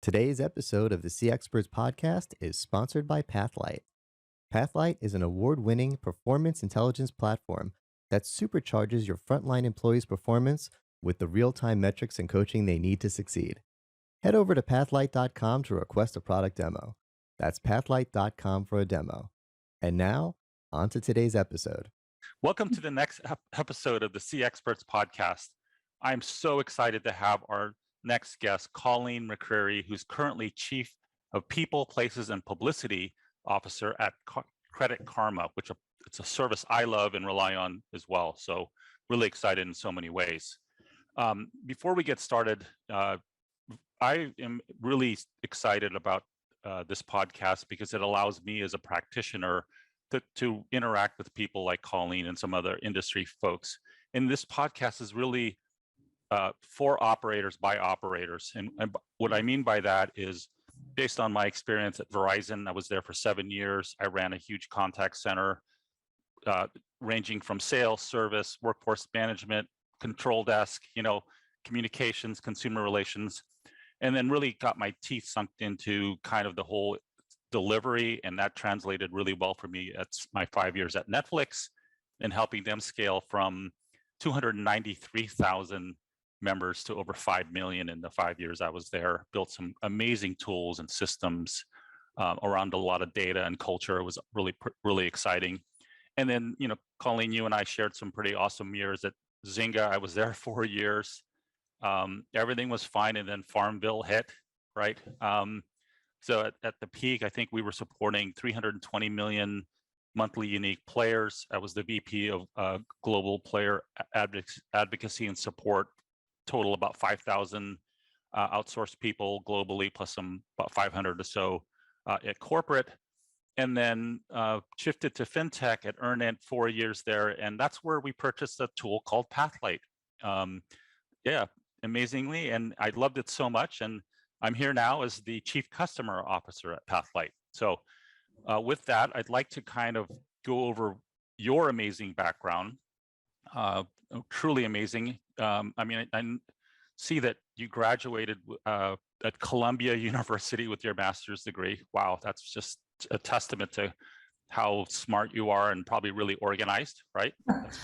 Today's episode of the CXperts podcast is sponsored by Pathlight. Pathlight is an award-winning performance intelligence platform that supercharges your frontline employees' performance with the real-time metrics and coaching they need to succeed. Head over to pathlight.com to request a product demo. That's pathlight.com for a demo. And now, on to today's episode. Welcome to the next episode of the CXperts podcast. I'm so excited to have our next guest, Colleen McCreary, who's currently Chief of People, Places, and Publicity Officer at Credit Karma, which it's a service I love and rely on as well. So really excited in so many ways. Before we get started, I am really excited about this podcast because it allows me as a practitioner to interact with people like Colleen and some other industry folks. And this podcast is really for operators by operators. And what I mean by that is based on my experience at Verizon. I was there for 7 years. I ran a huge contact center ranging from sales, service, workforce management, control desk, communications, consumer relations, and then really got my teeth sunk into kind of the whole delivery. And that translated really well for me at my 5 years at Netflix and helping them scale from 293,000 members to over 5 million in the 5 years I was there. Built some amazing tools and systems around a lot of data and culture. It was really exciting. And then, Colleen, you and I shared some pretty awesome years at Zynga. I was there 4 years. Everything was fine, and then Farmville hit, right? So at the peak, I think we were supporting 320 million monthly unique players. I was the VP of Global Player Advocacy and Support, total about 5,000 outsourced people globally, plus about 500 or so at corporate. And then shifted to FinTech at EarnIt, 4 years there. And that's where we purchased a tool called Pathlight. Amazingly. And I loved it so much. And I'm here now as the Chief Customer Officer at Pathlight. So with that, I'd like to kind of go over your amazing background. Truly amazing. I see that you graduated at Columbia University with your master's degree. Wow, that's just a testament to how smart you are and probably really organized, right?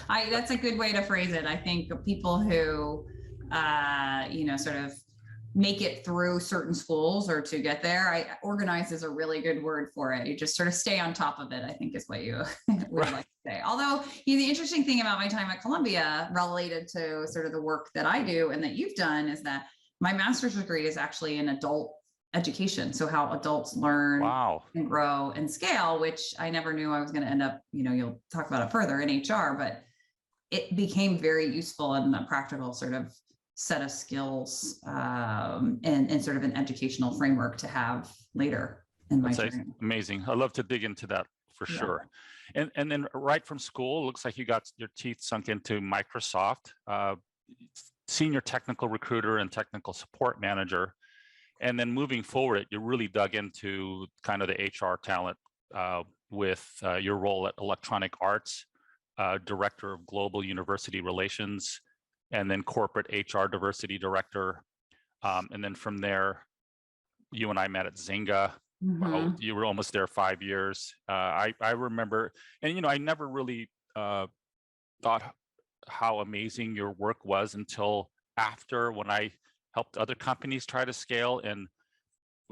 That's a good way to phrase it. I think people who, sort of make it through certain schools or to get there, organized is a really good word for it. You just sort of stay on top of it, I think is what you would like to say. Although, the interesting thing about my time at Columbia related to sort of the work that I do and that you've done is that my master's degree is actually in adult education. So how adults learn and grow and scale, which I never knew I was going to end up, you'll talk about it further in HR, but it became very useful in the practical sort of set of skills and sort of an educational framework to have later in my journey. Amazing. I'd love to dig into that for sure. And then right from school, looks like you got your teeth sunk into Microsoft, senior technical recruiter and technical support manager. And then moving forward, you really dug into kind of the HR talent with your role at Electronic Arts, Director of Global University Relations, and then Corporate HR Diversity Director. And then from there, you and I met at Zynga. Mm-hmm. You were almost there 5 years. I remember, and I never really thought how amazing your work was until after, when I helped other companies try to scale. And,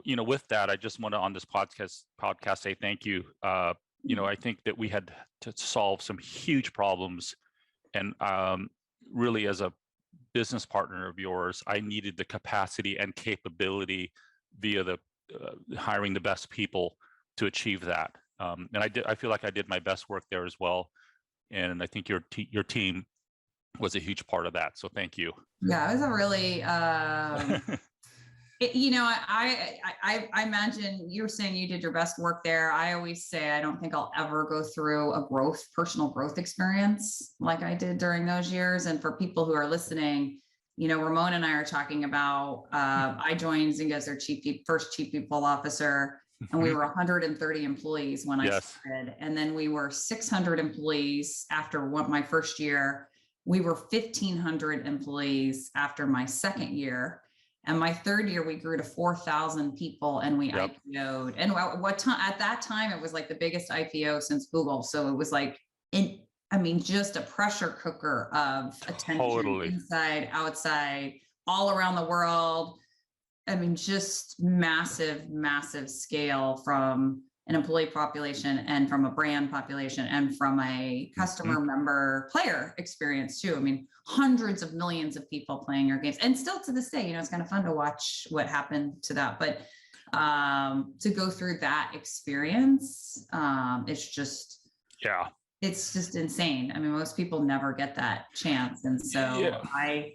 with that, I just want to on this podcast say thank you. I think that we had to solve some huge problems, and really as a business partner of yours, I needed the capacity and capability via the hiring the best people to achieve that. And I feel like I did my best work there as well. And I think your team was a huge part of that. So thank you. Yeah, it was a really, I imagine you were saying you did your best work there. I always say, I don't think I'll ever go through a personal growth experience like I did during those years. And for people who are listening, Ramon and I are talking about, I joined Zynga as their first chief people officer, and we were 130 employees when I started. And then we were 600 employees after my first year. We were 1,500 employees after my second year. And my third year, we grew to 4,000 people and we IPO'd. And what time at that time, it was like the biggest IPO since Google. So it was like, just a pressure cooker of attention, inside, outside, all around the world. I mean, just massive, massive scale from an employee population and from a brand population and from a customer member player experience too. I mean, hundreds of millions of people playing your games, and still to this day, it's kind of fun to watch what happened to that. But to go through that experience, it's just, it's just insane. I mean, most people never get that chance. And so I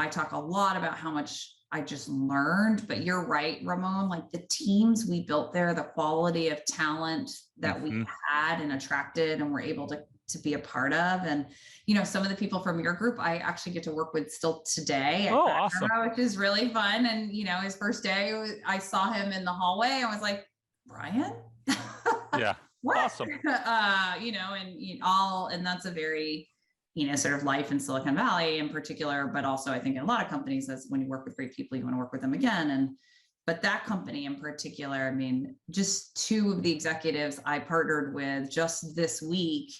talk a lot about how much I just learned, but you're right, Ramon, like the teams we built there, the quality of talent that we had and attracted and were able to be a part of. And, some of the people from your group, I actually get to work with still today. Oh, awesome. Which is really fun. And, his first day, I saw him in the hallway. I was like, Brian? Yeah. What? Awesome. And that's a very, sort of life in Silicon Valley in particular, but also I think in a lot of companies, that's when you work with great people, you want to work with them again. But that company in particular, I mean, just two of the executives I partnered with just this week,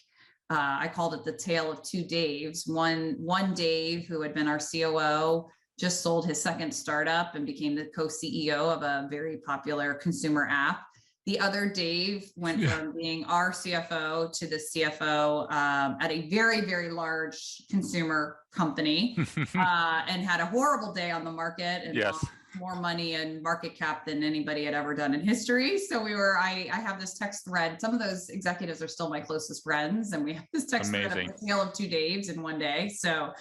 I called it the tale of two Daves. One Dave, who had been our COO, just sold his second startup and became the co-CEO of a very popular consumer app. The other Dave went from being our CFO to the CFO at a very, very large consumer company and had a horrible day on the market and lost more money and market cap than anybody had ever done in history. So I have this text thread. Some of those executives are still my closest friends. And we have this text thread of the tale of two Daves in one day. So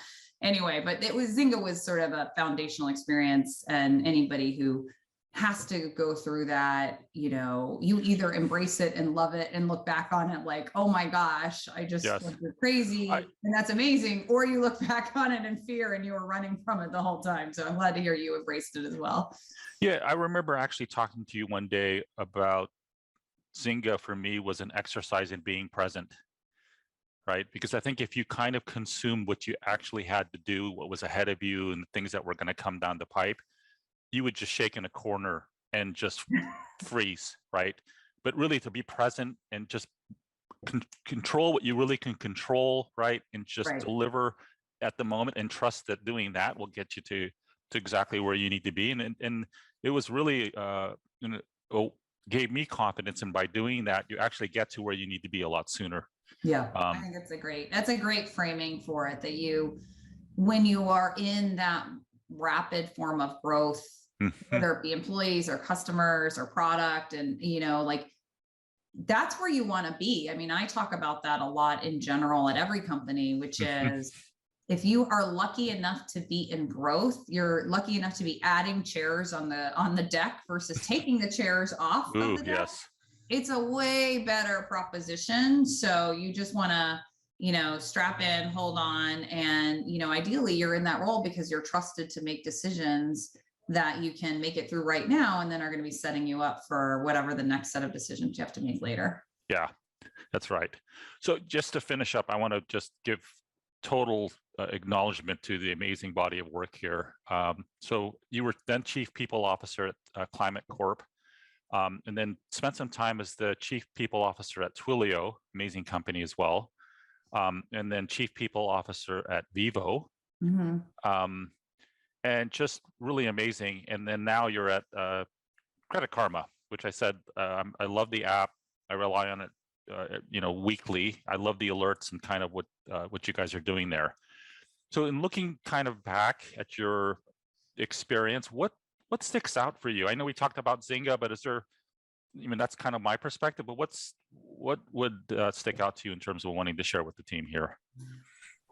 anyway, but Zynga was sort of a foundational experience, and anybody who has to go through that, you either embrace it and love it and look back on it like, oh my gosh, I just went crazy and that's amazing. Or you look back on it in fear and you were running from it the whole time. So I'm glad to hear you embraced it as well. Yeah, I remember actually talking to you one day about Zynga for me was an exercise in being present, right? Because I think if you kind of consumed what you actually had to do, what was ahead of you and the things that were going to come down the pipe, you would just shake in a corner and just freeze, right? But really to be present and just control what you really can control, right? And just deliver at the moment and trust that doing that will get you to exactly where you need to be. And it was really, gave me confidence. And by doing that, you actually get to where you need to be a lot sooner. Yeah, I think that's a great framing for it, that when you are in that rapid form of growth, whether it be employees or customers or product, and that's where you want to be. I mean, I talk about that a lot in general at every company, which is if you are lucky enough to be in growth, you're lucky enough to be adding chairs on the deck versus taking the chairs off of the deck. It's a way better proposition. So you just want to strap in, hold on. And, ideally you're in that role because you're trusted to make decisions that you can make it through right now, and then are going to be setting you up for whatever the next set of decisions you have to make later. Yeah, that's right. So just to finish up, I want to just give total acknowledgement to the amazing body of work here. So you were then Chief People Officer at Climate Corp, and then spent some time as the Chief People Officer at Twilio, amazing company as well. And then Chief People Officer at Vevo, and just really amazing. And then now you're at Credit Karma, which I said, I love the app. I rely on it, weekly. I love the alerts and kind of what you guys are doing there. So in looking kind of back at your experience, what sticks out for you? I know we talked about Zynga, but is there, that's kind of my perspective, but what would stick out to you in terms of wanting to share with the team here?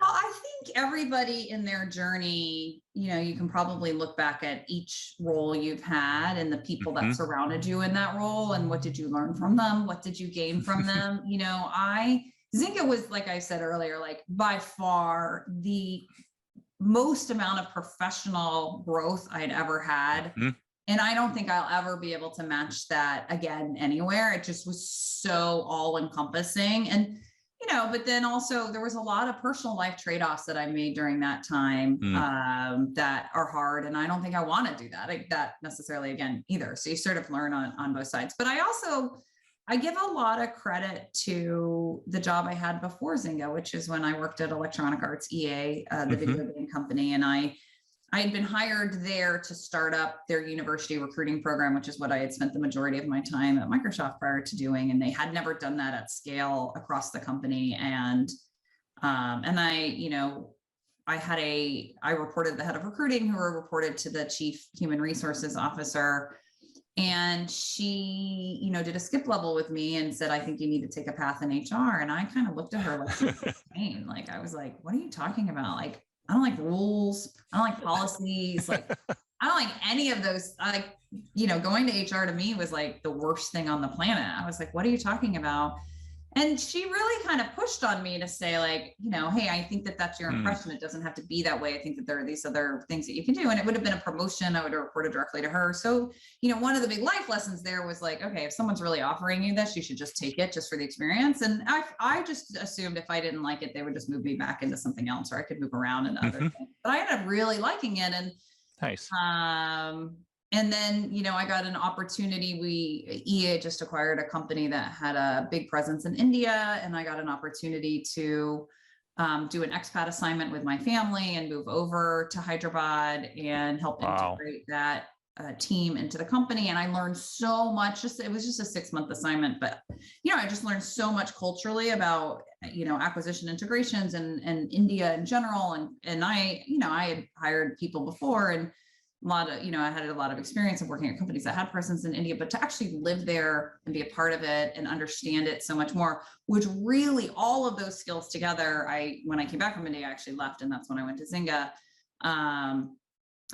Well, I think everybody in their journey, you can probably look back at each role you've had and the people that surrounded you in that role, and what did you learn from them? What did you gain from them? Zynga was, like I said earlier, like by far the most amount of professional growth I'd ever had. And I don't think I'll ever be able to match that again anywhere. It just was so all encompassing. And, but then also there was a lot of personal life trade-offs that I made during that time that are hard. And I don't think I want to do that necessarily again either. So you sort of learn on both sides. But I give a lot of credit to the job I had before Zynga, which is when I worked at Electronic Arts EA, the video game company. And I had been hired there to start up their university recruiting program, which is what I had spent the majority of my time at Microsoft prior to doing. And they had never done that at scale across the company. And I reported the head of recruiting, who reported to the chief human resources officer. And she, did a skip level with me and said, I think you need to take a path in HR. And I kind of looked at her like she was insane. Like, I was like, what are you talking about? Like, I don't like rules. I don't like policies. Like, I don't like any of those. Going to HR to me was like the worst thing on the planet. I was like, what are you talking about? And she really kind of pushed on me to say like, hey, I think that's your impression. It doesn't have to be that way. I think that there are these other things that you can do. And it would have been a promotion. I would have reported directly to her. So, one of the big life lessons there was like, okay, if someone's really offering you this, you should just take it just for the experience. And I just assumed if I didn't like it, they would just move me back into something else, or I could move around and other things. But I ended up really liking it. And nice. And then, I got an opportunity. EA just acquired a company that had a big presence in India. And I got an opportunity to do an expat assignment with my family and move over to Hyderabad and help integrate that team into the company. And I learned so much. It was just a 6-month assignment, but, I just learned so much culturally about, acquisition integrations and India in general. And I had hired people before, and I had a lot of experience of working at companies that had presence in India, but to actually live there and be a part of it and understand it so much more, which really all of those skills together, when I came back from India, I actually left, and that's when I went to Zynga. And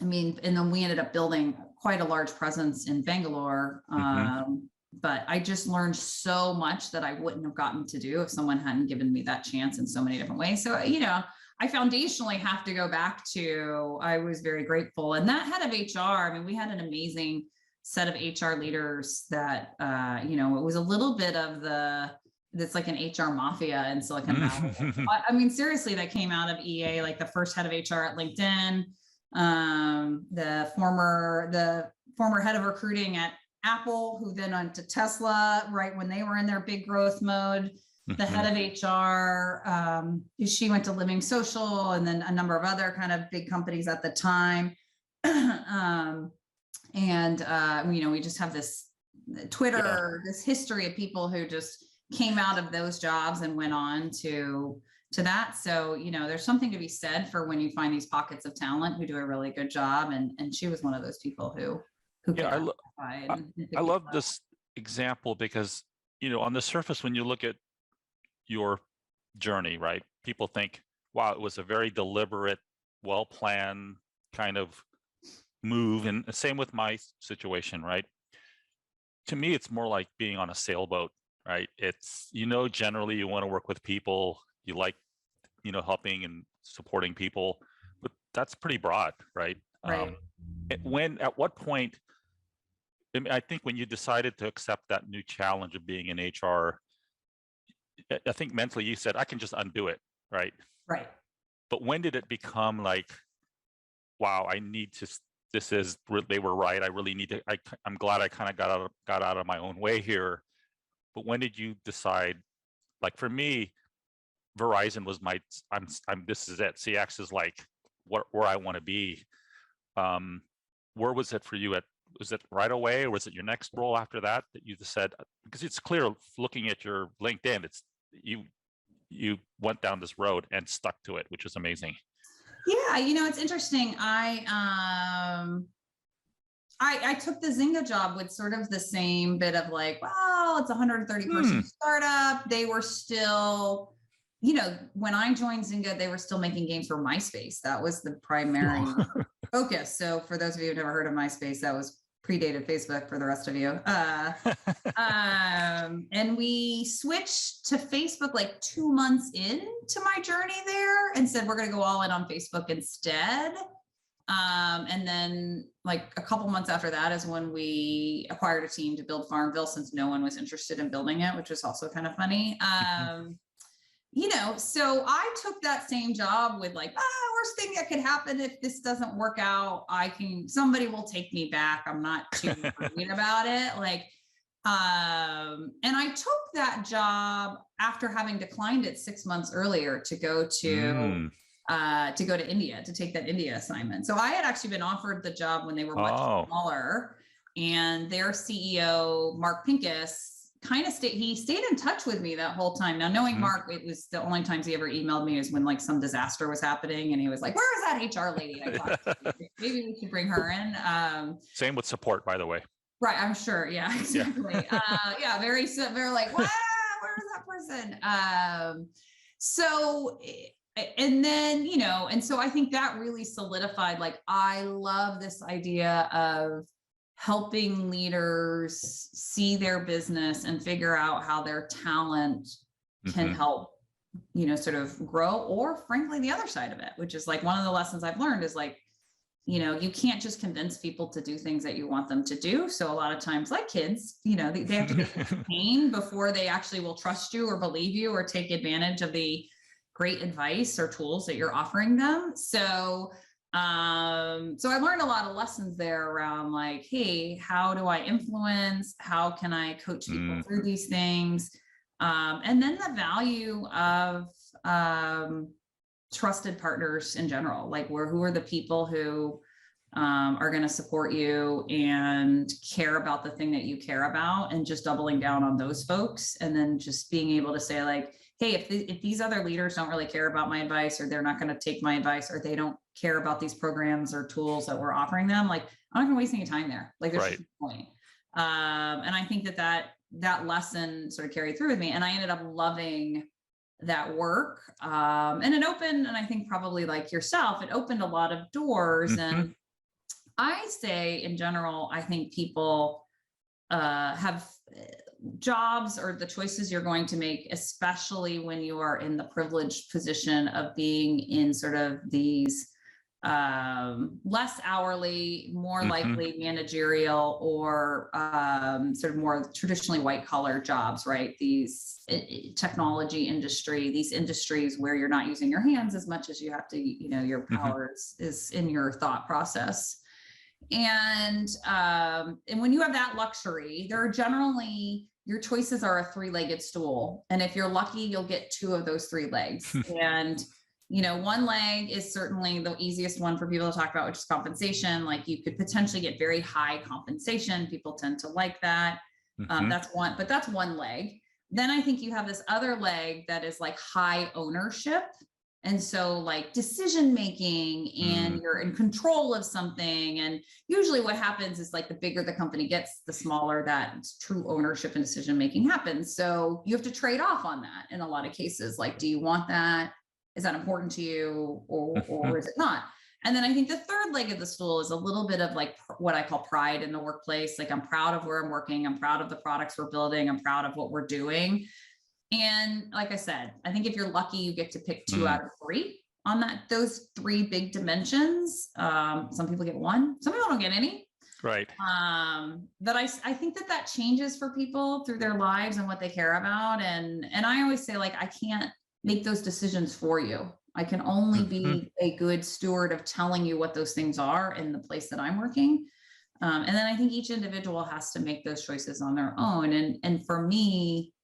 then we ended up building quite a large presence in Bangalore. But I just learned so much that I wouldn't have gotten to do if someone hadn't given me that chance in so many different ways. So, I foundationally have to go back to, I was very grateful. And that head of HR, we had an amazing set of HR leaders that, it was a little bit of it's like an HR mafia in Silicon Valley. Seriously, that came out of EA, like the first head of HR at LinkedIn, the former head of recruiting at Apple, who then went to Tesla, right when they were in their big growth mode. The head of HR, she went to Living Social, and then a number of other kind of big companies at the time. We just have this Twitter, this history of people who just came out of those jobs and went on to that. So, there's something to be said for when you find these pockets of talent who do a really good job. And she was one of those people who I love this example because, on the surface, when you look at your journey, right? People think, wow, it was a very deliberate, well-planned kind of move. And the same with my situation, right? To me, it's more like being on a sailboat, right? It's, generally you want to work with people, you like, helping and supporting people, but that's pretty broad, right? Right. At what point, I think when you decided to accept that new challenge of being in HR, I think mentally you said, I can just undo it, right? Right. But when did it become like, wow, they were right. I really need to, I'm glad I kind of got out of my own way here. But when did you decide, like for me, Verizon was this is it. CX is like where I want to be. Where was it for you was it right away, or was it your next role after that you just said, because it's clear looking at your LinkedIn, it's you went down this road and stuck to it, which is amazing. Yeah, it's interesting. I took the Zynga job with sort of the same bit of like, well, it's a 130 person startup. They were still, when I joined Zynga, they were still making games for MySpace. That was the primary focus. So for those of you who've never heard of MySpace, that was predated Facebook for the rest of you. And we switched to Facebook like 2 months into my journey there and said, we're going to go all in on Facebook instead. And then like a couple months after that is when we acquired a team to build Farmville, since no one was interested in building it, which was also kind of funny. So I took that same job with like, worst thing that could happen if this doesn't work out, somebody will take me back. I'm not too worried about it. Like, and I took that job after having declined it 6 months earlier to go to India, to take that India assignment. So I had actually been offered the job when they were much smaller, and their CEO, Mark Pincus, he stayed in touch with me that whole time. Now, knowing Mark, it was the only times he ever emailed me is when like some disaster was happening, and he was like, "Where is that HR lady I talked to? Maybe we should bring her in." Same with support, by the way. Right, I'm sure. Yeah, exactly. Yeah, very like, wow, where is that person? So, and then, and so I think that really solidified, like, I love this idea of helping leaders see their business and figure out how their talent can help, sort of grow, or frankly, the other side of it, which is like one of the lessons I've learned is like, you can't just convince people to do things that you want them to do. So a lot of times, like kids, they have to get pain before they actually will trust you or believe you or take advantage of the great advice or tools that you're offering them. So I learned a lot of lessons there around like, hey, how do I influence? How can I coach people through these things? And then the value of trusted partners in general, like who are the people who are going to support you and care about the thing that you care about, and just doubling down on those folks. And then just being able to say like, hey, if these other leaders don't really care about my advice, or they're not going to take my advice, or they don't care about these programs or tools that we're offering them, like, I'm not going to waste any time there. Like, there's no point. And I think that lesson sort of carried through with me, and I ended up loving that work. And it opened, and I think probably like yourself, it opened a lot of doors. And I say in general, I think people have jobs or the choices you're going to make, especially when you are in the privileged position of being in sort of these less hourly, more likely managerial, or sort of more traditionally white collar jobs, right? These technology industry, these industries where you're not using your hands as much as you have to, your power is in your thought process. And when you have that luxury, there are generally, your choices are a three-legged stool. And if you're lucky, you'll get two of those three legs. And, one leg is certainly the easiest one for people to talk about, which is compensation. Like, you could potentially get very high compensation. People tend to like that. That's one leg. Then I think you have this other leg that is like high ownership. And so like decision-making, and you're in control of something. And usually what happens is like the bigger the company gets, the smaller that true ownership and decision-making happens. So you have to trade off on that in a lot of cases. Like, do you want that? Is that important to you, or is it not? And then I think the third leg of the stool is a little bit of like what I call pride in the workplace. Like, I'm proud of where I'm working. I'm proud of the products we're building. I'm proud of what we're doing. And like I said, I think if you're lucky, you get to pick 2 out of 3 on those 3 big dimensions. Some people get 1, some people don't get any. Right. But I think that changes for people through their lives and what they care about. And I always say, like, I can't make those decisions for you. I can only be a good steward of telling you what those things are in the place that I'm working. And then I think each individual has to make those choices on their own. And for me,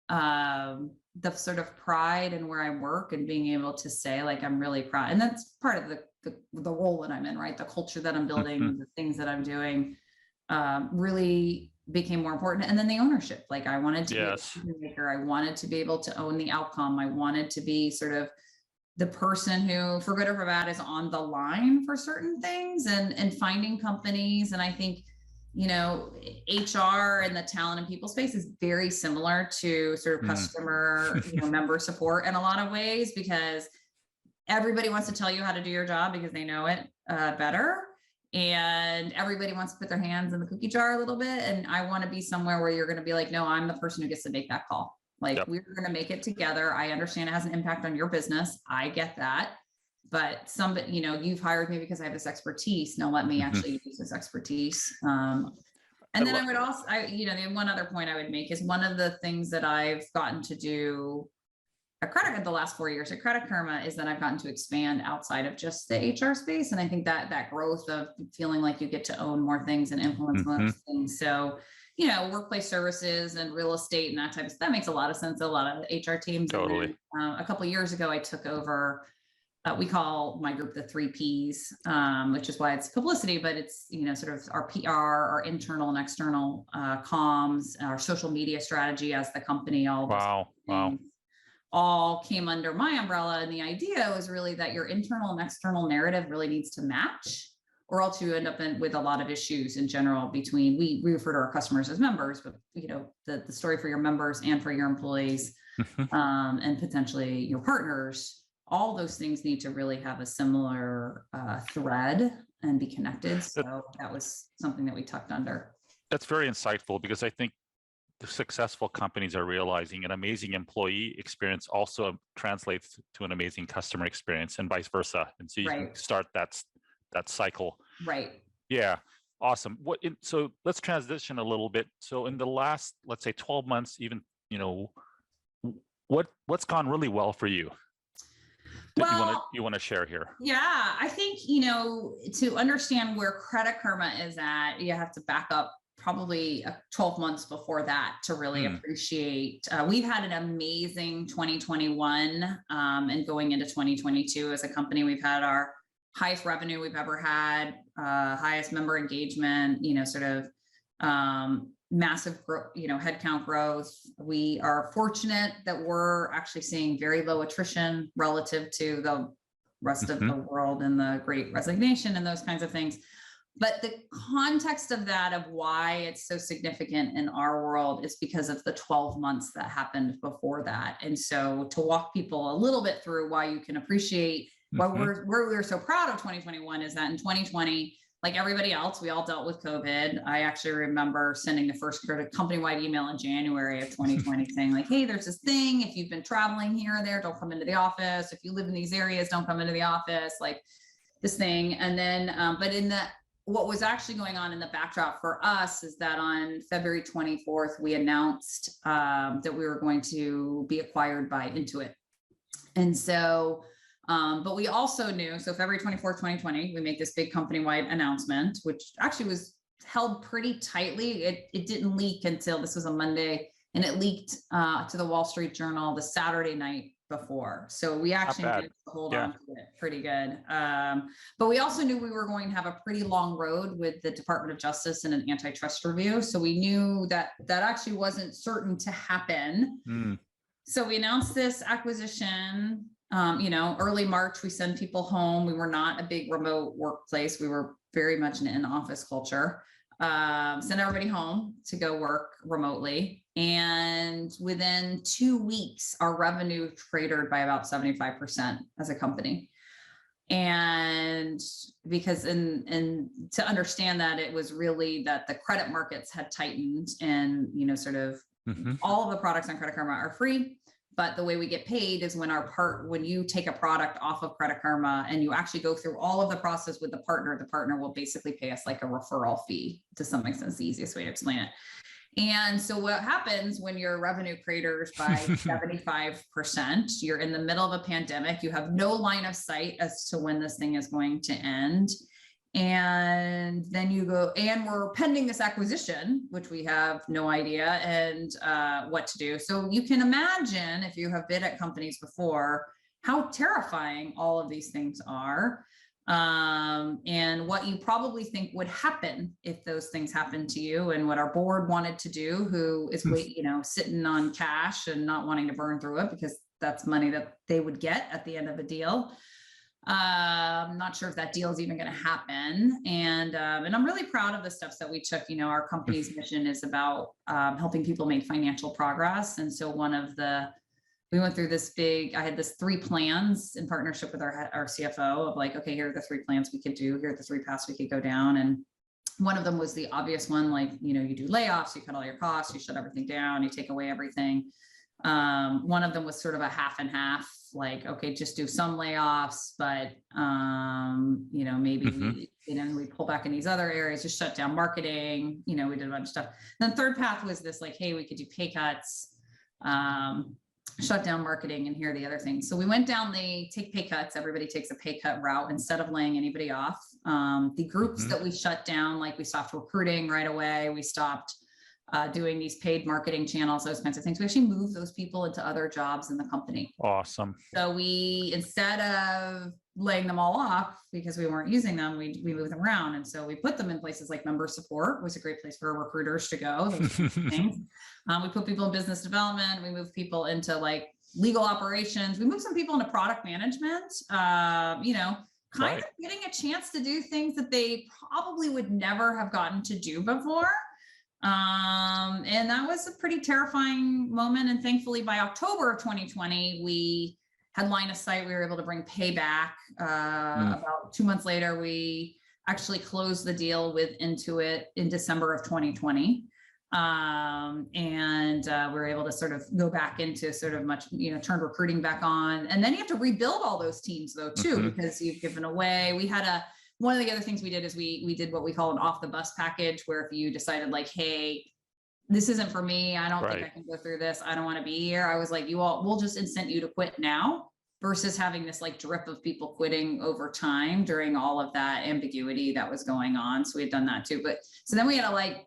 the sort of pride in where I work and being able to say, like, I'm really proud. And that's part of the role that I'm in, right? The culture that I'm building, the things that I'm doing, really became more important. And then the ownership, like, I wanted to be a decision maker. I wanted to be able to own the outcome. I wanted to be sort of the person who, for good or for bad, is on the line for certain things, and finding companies. And I think, HR and the talent and people space is very similar to sort of customer, member support in a lot of ways, because everybody wants to tell you how to do your job because they know it better. And everybody wants to put their hands in the cookie jar a little bit. And I want to be somewhere where you're going to be like, no, I'm the person who gets to make that call. Like, we're going to make it together. I understand it has an impact on your business. I get that. But somebody, you've hired me because I have this expertise. Now let me actually use this expertise. And then I would also, the one other point I would make is, one of the things that I've gotten to do, the last 4 years at Credit Karma is that I've gotten to expand outside of just the HR space. And I think that growth of feeling like you get to own more things and influence more things. So, workplace services and real estate and that type of stuff, that makes a lot of sense. A lot of HR teams. Totally. And then, a couple of years ago, I took over, we call my group the 3 Ps, which is why it's publicity, but it's, sort of our PR, our internal and external comms, our social media strategy as the company, all Wow. All came under my umbrella. And the idea was really that your internal and external narrative really needs to match, or else you end up with a lot of issues in general between, we refer to our customers as members, but the story for your members and for your employees, and potentially your partners, all those things need to really have a similar thread and be connected. So that was something that we tucked under. That's very insightful, because I think the successful companies are realizing an amazing employee experience also translates to an amazing customer experience, and vice versa. And so you can start that cycle. Right. Yeah. Awesome. So let's transition a little bit. So in the last, let's say 12 months, even, what's gone really well for you that you want to share here? Yeah, I think, to understand where Credit Karma is at, you have to back up probably 12 months before that to really appreciate. We've had an amazing 2021, and going into 2022 as a company, we've had our highest revenue we've ever had, highest member engagement, massive growth, headcount growth. We are fortunate that we're actually seeing very low attrition relative to the rest of the world and the Great Resignation and those kinds of things. But the context of that, of why it's so significant in our world, is because of the 12 months that happened before that. And so to walk people a little bit through why you can appreciate why we're so proud of 2021 is that in 2020, like everybody else, we all dealt with COVID. I actually remember sending the first company-wide email in January of 2020 saying like, hey, there's this thing. If you've been traveling here or there, don't come into the office. If you live in these areas, don't come into the office, like this thing. And then, but what was actually going on in the backdrop for us is that on February 24th, we announced that we were going to be acquired by Intuit. And so, but we also knew, so February 24th, 2020, we make this big company-wide announcement, which actually was held pretty tightly. It didn't leak until, this was a Monday, and it leaked to the Wall Street Journal the Saturday night before. So we actually managed to hold on to it pretty good. But we also knew we were going to have a pretty long road with the Department of Justice and an antitrust review. So we knew that actually wasn't certain to happen. So we announced this acquisition, early March. We send people home. We were not a big remote workplace. We were very much an in-office culture. Send everybody home to go work remotely. And within 2 weeks, our revenue cratered by about 75% as a company. And because, and to understand that, it was really that the credit markets had tightened, and, all of the products on Credit Karma are free. But the way we get paid is when you take a product off of Credit Karma and you actually go through all of the process with the partner will basically pay us like a referral fee, to some extent. It's the easiest way to explain it. And so what happens when your revenue craters by 75%, you're in the middle of a pandemic, you have no line of sight as to when this thing is going to end. And then you go, and we're pending this acquisition, which we have no idea and what to do. So you can imagine, if you have bid at companies before, how terrifying all of these things are. And what you probably think would happen if those things happen to you, and what our board wanted to do, who is sitting on cash and not wanting to burn through it because that's money that they would get at the end of a deal. I'm not sure if that deal is even going to happen. And I'm really proud of the steps that we took. Our company's mission is about helping people make financial progress. And so we went through I had this 3 plans in partnership with our CFO of like, okay, here are the 3 plans we could do. Here are the 3 paths we could go down. And one of them was the obvious one, like, you do layoffs, you cut all your costs, you shut everything down, you take away everything. One of them was sort of a half and half, like, okay, just do some layoffs, but, maybe we pull back in these other areas, just shut down marketing, we did a bunch of stuff. Then third path was this, like, hey, we could do pay cuts. shut down marketing, and here are the other things. So we went down the take pay cuts. Everybody takes a pay cut route instead of laying anybody off. The groups that we shut down, like we stopped recruiting right away. We stopped doing these paid marketing channels, those kinds of things. We actually moved those people into other jobs in the company. Awesome. So we, instead of laying them all off because we weren't using them, we moved them around. And so we put them in places like member support was a great place for recruiters to go. Those things. We put people in business development. We moved people into like legal operations. We moved some people into product management, kind of getting a chance to do things that they probably would never have gotten to do before. And that was a pretty terrifying moment. And thankfully by October of 2020, we had line of sight. We were able to bring pay back. About 2 months later, we actually closed the deal with Intuit in December of 2020. And we were able to sort of go back into sort of much, turn recruiting back on. And then you have to rebuild all those teams though, too, because you've given away. We had one of the other things we did is we did what we call an off the bus package, where if you decided like, hey, this isn't for me, I don't think I can go through this, I don't want to be here, I was like, we'll just incent you to quit now, versus having this like drip of people quitting over time during all of that ambiguity that was going on. So we had done that too. But so then we had to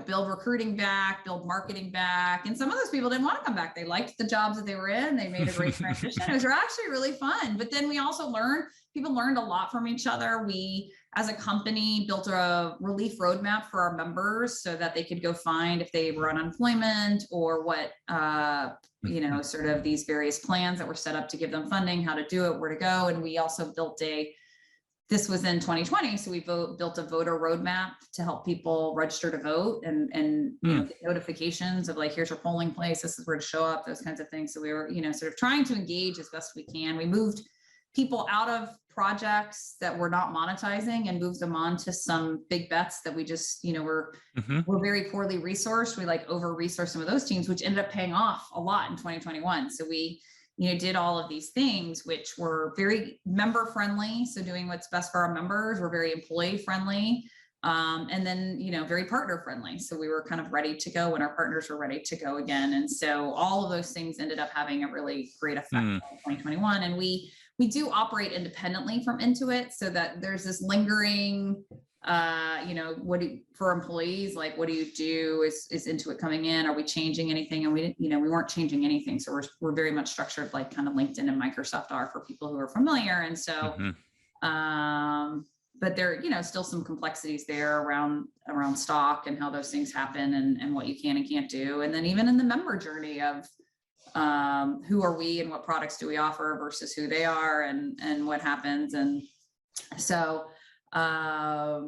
build recruiting back, build marketing back. And some of those people didn't want to come back. They liked the jobs that they were in. They made a great transition. It was actually really fun. But then we also people learned a lot from each other. We, as a company, built a relief roadmap for our members so that they could go find if they were on unemployment or what, sort of these various plans that were set up to give them funding, how to do it, where to go. And we also built this was in 2020. So we built a voter roadmap to help people register to vote and get notifications of like, here's your polling place, this is where to show up, those kinds of things. So we were, sort of trying to engage as best we can. We moved people out of projects that we're not monetizing and moved them on to some big bets that we just, we're very poorly resourced. We like over-resourced some of those teams, which ended up paying off a lot in 2021. So we, did all of these things, which were very member friendly. So doing what's best for our members, we're very employee friendly. And then, very partner friendly. So we were kind of ready to go when our partners were ready to go again. And so all of those things ended up having a really great effect in 2021. And we do operate independently from Intuit, so that there's this lingering, for employees, like, what do you do? Is Intuit coming in? Are we changing anything? And we weren't changing anything. So we're very much structured like kind of LinkedIn and Microsoft are for people who are familiar. And so, but there, still some complexities there around stock and how those things happen and what you can and can't do. And then even in the member journey of, who are we and what products do we offer versus who they are and what happens. And so, I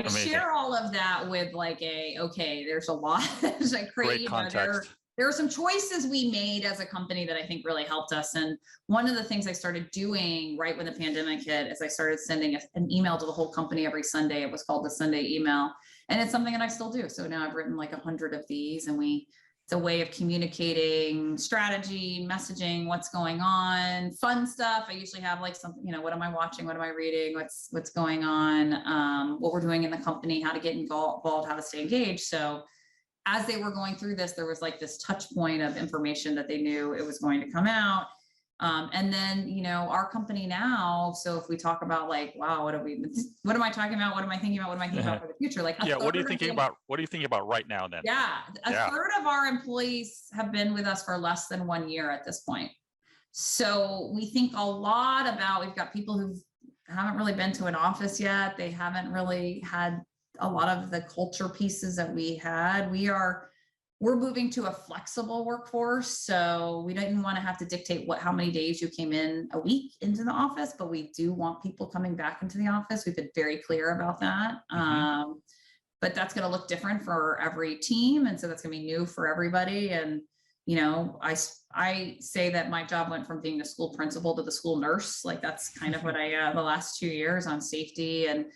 share all of that with like there's a lot. There's like great context. There are some choices we made as a company that I think really helped us. And one of the things I started doing right when the pandemic hit is I started sending an email to the whole company every Sunday. It was called the Sunday email. And it's something that I still do. So now I've written like 100 of these, and it's a way of communicating strategy, messaging, what's going on, fun stuff. I usually have like something, what am I watching? What am I reading? What's going on? What we're doing in the company, how to get involved, how to stay engaged. So as they were going through this, there was like this touch point of information that they knew it was going to come out. And then, our company now, so if we talk about like, wow, what am I talking about? What am I thinking about? What am I thinking about for the future? Like, what are you thinking about? What are you thinking about right now then? A third of our employees have been with us for less than 1 year at this point. So we think a lot about, we've got people who haven't really been to an office yet. They haven't really had a lot of the culture pieces that we had. We're moving to a flexible workforce. So we didn't want to have to dictate how many days you came in a week into the office, but we do want people coming back into the office. We've been very clear about that. But that's going to look different for every team. And so that's going to be new for everybody. And, I say that my job went from being the school principal to the school nurse. Like that's kind of what the last 2 years on safety. And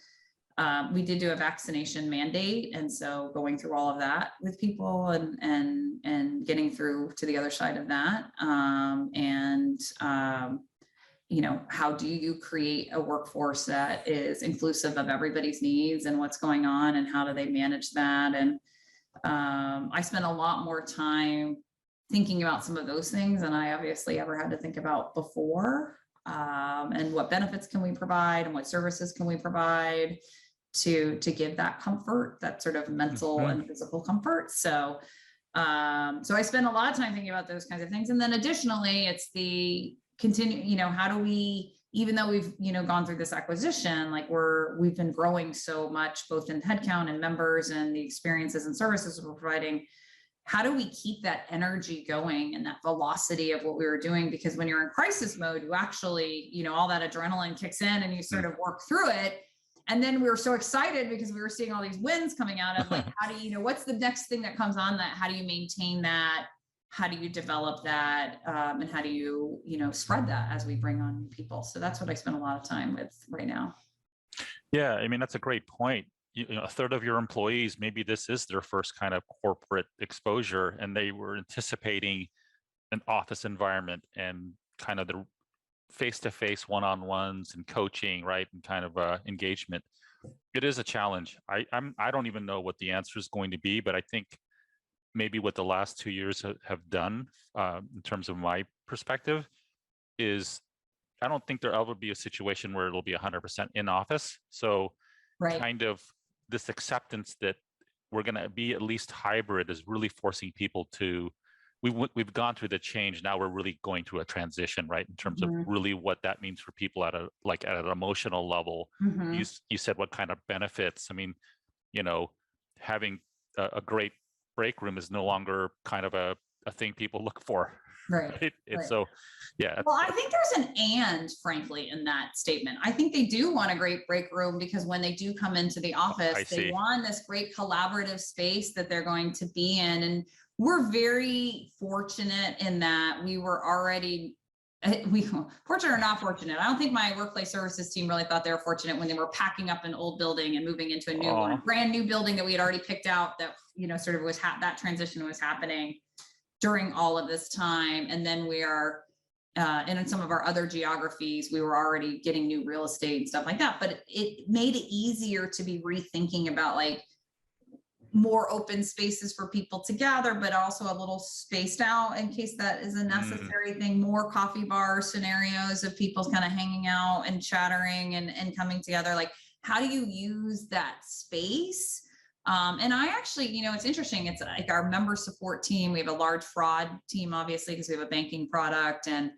we did do a vaccination mandate. And so going through all of that with people and getting through to the other side of that. How do you create a workforce that is inclusive of everybody's needs and what's going on and how do they manage that? And I spent a lot more time thinking about some of those things than I obviously ever had to think about before. And what benefits can we provide and what services can we provide to give that comfort, that sort of mental and physical comfort. So so I spend a lot of time thinking about those kinds of things. And then additionally, it's the continue, how do we, even though we've, gone through this acquisition, like we've been growing so much, both in headcount and members and the experiences and services we're providing, how do we keep that energy going and that velocity of what we were doing? Because when you're in crisis mode, you actually, all that adrenaline kicks in and you sort of work through it. And then we were so excited because we were seeing all these wins coming out of like, how do you, what's the next thing that comes on that? How do you maintain that? How do you develop that? And how do you, spread that as we bring on new people? So that's what I spend a lot of time with right now. Yeah, I mean, that's a great point. A third of your employees, maybe this is their first kind of corporate exposure, and they were anticipating an office environment and kind of the face-to-face one-on-ones and coaching, right, and kind of engagement. It is a challenge. I don't even know what the answer is going to be, but I think maybe what the last 2 years have done, in terms of my perspective, is I don't think there'll ever be a situation where it'll be 100% in office. So kind of this acceptance that we're going to be at least hybrid is really forcing people to, we've gone through the change. Now we're really going through a transition, right? In terms of really what that means for people at an emotional level. You said what kind of benefits. I mean, having a great break room is no longer kind of a thing people look for. Right. So, yeah. Well, I think there's an and, frankly, in that statement. I think they do want a great break room because when they do come into the office, they want this great collaborative space that they're going to be in. And we're very fortunate in that we were already, fortunate or not fortunate. I don't think my workplace services team really thought they were fortunate when they were packing up an old building and moving into a new one, brand new building that we had already picked out that, sort of was that transition was happening during all of this time. And then we are, and in some of our other geographies, we were already getting new real estate and stuff like that. But it made it easier to be rethinking about like more open spaces for people to gather, but also a little spaced out in case that is a necessary thing, more coffee bar scenarios of people kind of hanging out and chattering and coming together. Like, how do you use that space? And I actually, it's interesting. It's like our member support team. We have a large fraud team, obviously, because we have a banking product. And,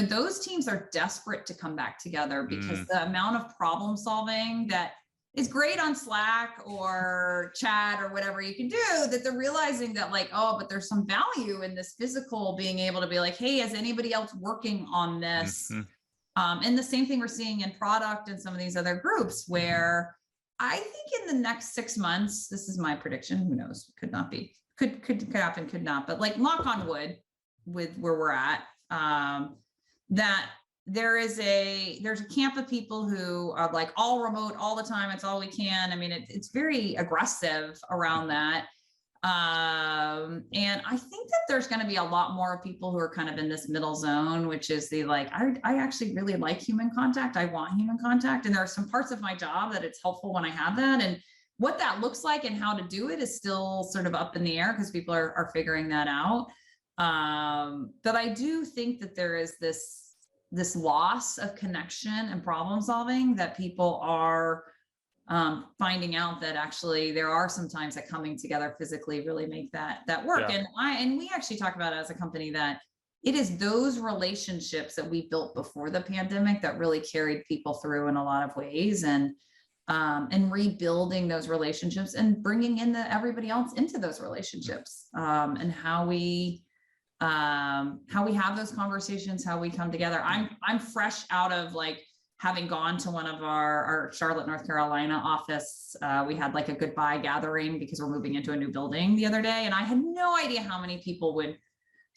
those teams are desperate to come back together because the amount of problem solving that is great on Slack or chat or whatever you can do, that they're realizing that like, but there's some value in this physical being able to be like, hey, is anybody else working on this? And the same thing we're seeing in product and some of these other groups where I think in the next 6 months, this is my prediction, who knows, could not be, could happen, could not, but like knock on wood with where we're at, that there's a camp of people who are like all remote all the time. It's all we can. I mean, it's very aggressive around that. And I think that there's going to be a lot more people who are kind of in this middle zone, which is the like, I actually really like human contact. I want human contact. And there are some parts of my job that it's helpful when I have that. And what that looks like and how to do it is still sort of up in the air because people are figuring that out. But I do think that there is this loss of connection and problem solving that people are finding out that actually there are some times that coming together physically really make that work. Yeah. And we actually talk about it as a company that it is those relationships that we built before the pandemic that really carried people through in a lot of ways, and rebuilding those relationships and bringing in everybody else into those relationships, and how we have those conversations, how we come together. I'm fresh out of like having gone to one of our Charlotte, North Carolina office. We had like a goodbye gathering because we're moving into a new building the other day. And I had no idea how many people would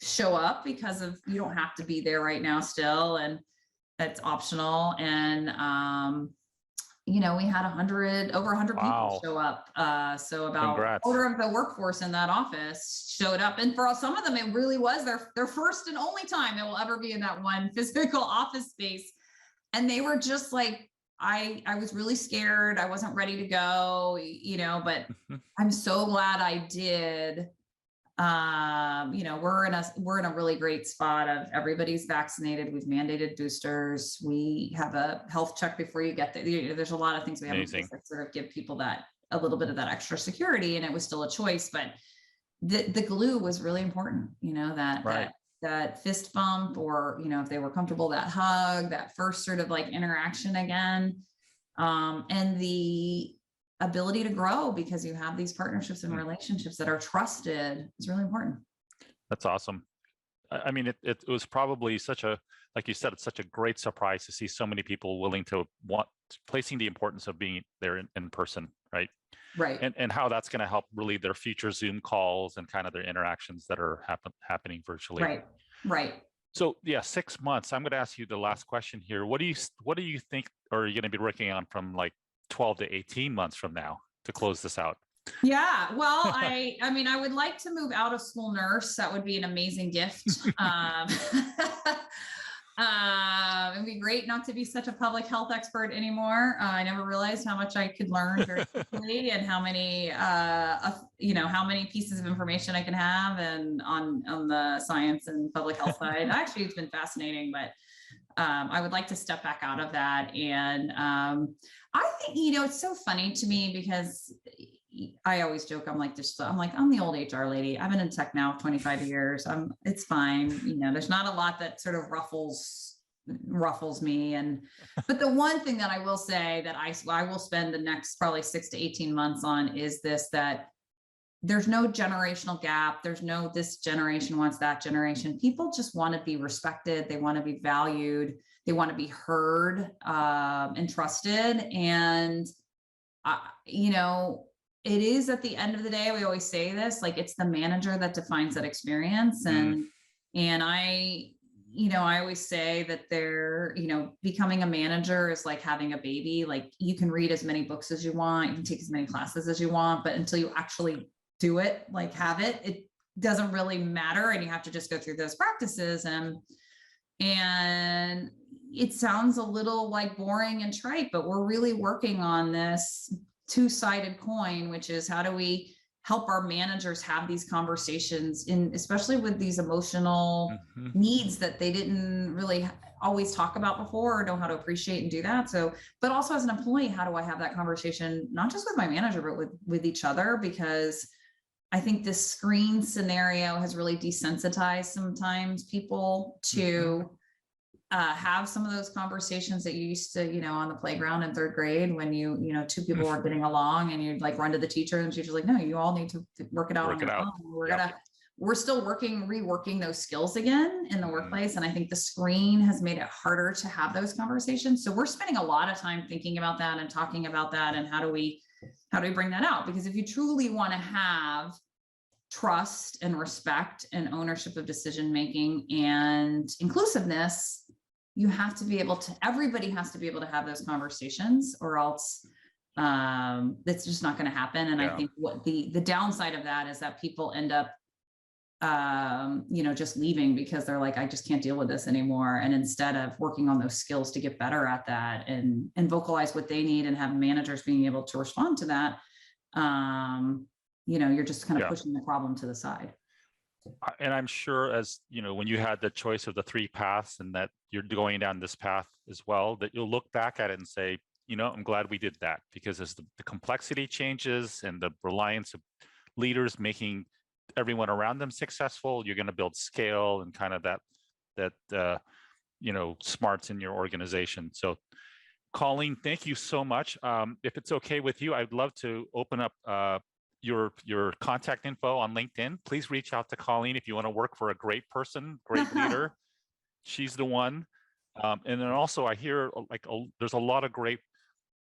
show up because of, you don't have to be there right now still. And that's optional. And, we had over 100 people show up. So about a quarter of the workforce in that office showed up. And for some of them, it really was their first and only time they will ever be in that one physical office space. And they were just like, I was really scared. I wasn't ready to go, but I'm so glad I did. we're in a really great spot of everybody's vaccinated. We've mandated boosters. We have a health check before you get there. There's a lot of things we have in place that sort of give people that a little bit of that extra security, and it was still a choice, but the glue was really important, that fist bump, or, if they were comfortable, that hug, that first sort of like interaction again, and the ability to grow because you have these partnerships and relationships that are trusted is really important. That's awesome. I mean, it was probably like you said, it's such a great surprise to see so many people willing to placing the importance of being there in person, right? Right. And how that's going to help really their future Zoom calls and kind of their interactions that are happening virtually. Right. So yeah, 6 months. I'm going to ask you the last question here. What do you think are you going to be working on from like 12 to 18 months from now to close this out? Yeah, well, I mean, I would like to move out of school nurse. That would be an amazing gift. It'd be great not to be such a public health expert anymore. I never realized how much I could learn very quickly, and how many pieces of information I can have, and on the science and public health side. Actually, it's been fascinating, but I would like to step back out of that. And I think, it's so funny to me because I always joke, I'm the old HR lady. I've been in tech now 25 years. It's fine. There's not a lot that sort of ruffles me. But the one thing that I will say that I will spend the next probably 6 to 18 months on is this, that there's no generational gap. There's no, this generation wants that generation. People just want to be respected. They want to be valued. They want to be heard and trusted. And, it is, at the end of the day, we always say this, like, it's the manager that defines that experience. And I always say that becoming a manager is like having a baby. Like, you can read as many books as you want, you can take as many classes as you want, but until you actually do it, like have it, it doesn't really matter. And you have to just go through those practices. And it sounds a little like boring and trite, but we're really working on this two-sided coin, which is, how do we help our managers have these conversations, especially with these emotional needs that they didn't really always talk about before, or know how to appreciate and do that. So, but also as an employee, how do I have that conversation, not just with my manager, but with each other? Because I think this screen scenario has really desensitized sometimes people to have some of those conversations that you used to, on the playground in third grade, when two people were getting along, and you'd like run to the teacher, and the teacher's like, no, you all need to work it out on your own. We're still reworking those skills again in the workplace. And I think the screen has made it harder to have those conversations. So we're spending a lot of time thinking about that and talking about that, and how do we bring that out? Because if you truly want to have trust and respect and ownership of decision-making and inclusiveness, you have to be able to, everybody has to be able to have those conversations, or else that's just not going to happen. And I think what the downside of that is that people end up, just leaving because they're like, I just can't deal with this anymore. And instead of working on those skills to get better at that and vocalize what they need, and have managers being able to respond to that, you're just kind of pushing the problem to the side. And I'm sure, as when you had the choice of the 3 paths, and that you're going down this path as well, that you'll look back at it and say, I'm glad we did that, because as the complexity changes and the reliance of leaders making everyone around them successful, you're going to build scale and kind of that smarts in your organization. So Colleen, thank you so much. If it's okay with you, I'd love to open up your contact info on LinkedIn. Please reach out to Colleen if you want to work for a great person, great leader. She's the one. And then also, I hear there's a lot of great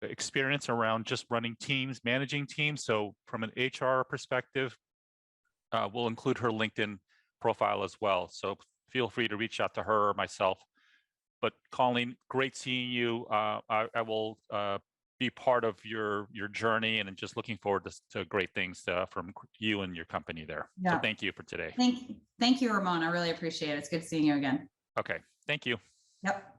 experience around just running teams, managing teams. So from an HR perspective, we'll include her LinkedIn profile as well. So feel free to reach out to her or myself. But Colleen, great seeing you. I will be part of your journey, and just looking forward to great things from you and your company there. Yeah. So thank you for today. Thank you, Ramon. I really appreciate it. It's good seeing you again. Okay. Thank you. Yep.